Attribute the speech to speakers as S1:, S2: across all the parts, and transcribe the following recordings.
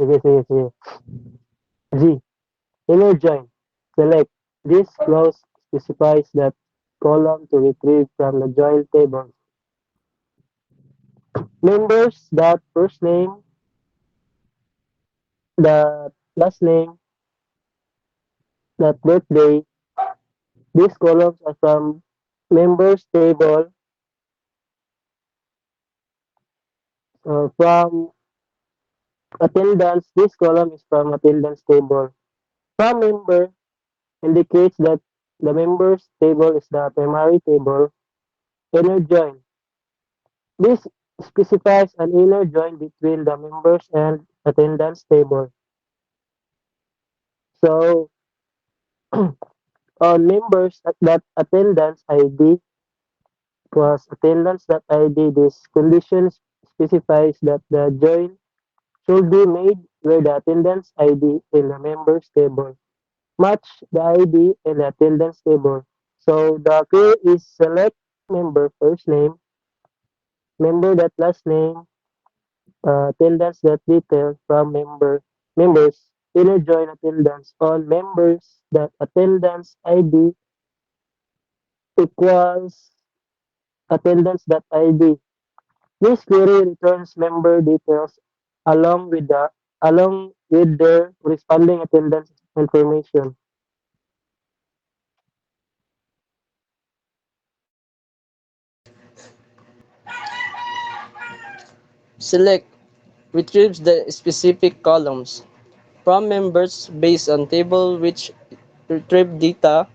S1: Sige, sige, sige. G. Inner join. Select. This clause specifies that column to retrieve from the join table. Members that first name, the last name, that birthday. These columns are from members table. From attendance, this column is from attendance table. From member indicates that the members table is the primary table. Inner join. This specifies an inner join between the members and attendance table. So on members that attendance ID plus attendance.id, this condition specifies that the join should be made where the attendance ID in the members table match the ID in the attendance table. So the query is select member first name, member that last name, attendance that detail from members, inner join attendance on members that attendance ID equals attendance.id. This query returns member details along with the along with their corresponding attendance information.
S2: Select retrieves the specific columns from members based on table which retrieve data,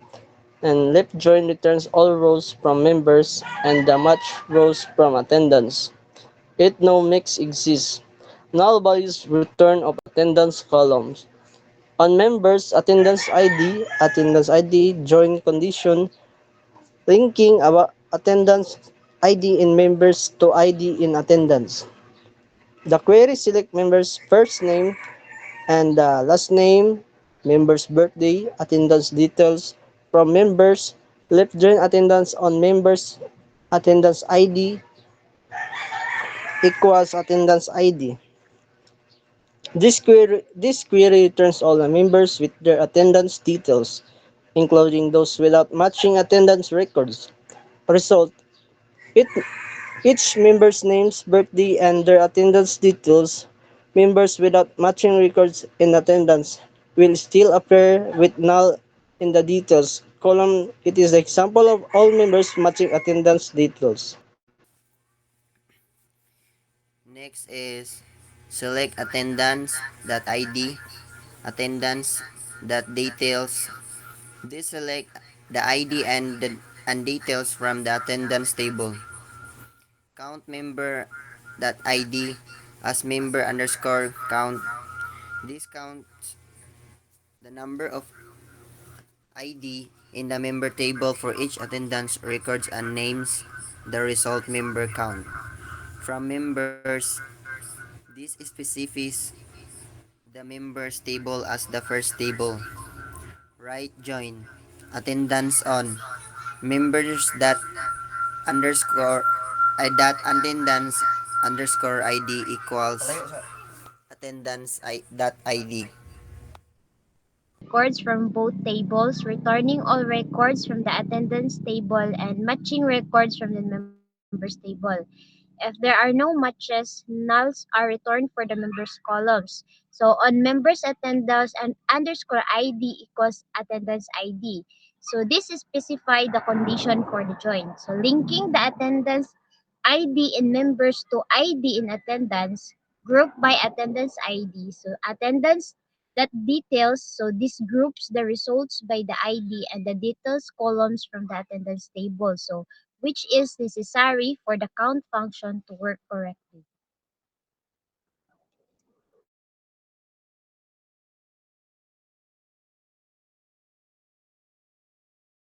S2: and left join returns all rows from members and the match rows from attendance. It no mix exists. Null values return of attendance columns. On members attendance ID join condition linking about attendance ID in members to ID in attendance. The query select members first name and last name, member's birthday, attendance details from members, left join attendance on members, attendance ID equals attendance ID. This query returns all the members with their attendance details, including those without matching attendance records. Result: it, each member's names, birthday, and their attendance details, members without matching records in attendance, will still appear with null in the details column. It is an example of all members matching attendance details.
S3: Next is select attendance.id, attendance.details. This select the ID and details from the attendance table. Count member.id as member underscore count. This counts the number of ID in the member table for each attendance records and names the result member count. From members, this specifies the members table as the first table. Right join. Attendance on. Members underscore that attendance underscore ID equals attendance dot ID.
S4: Records from both tables, returning all records from the attendance table and matching records from the members table. If there are no matches, nulls are returned for the members columns. So on members attendance and underscore ID equals attendance ID. So this is specify the condition for the join. So linking the attendance ID in members to ID in attendance, group by attendance ID. So attendance that details, so this groups the results by the ID and the details columns from the attendance table. So which is necessary for the count function to work correctly.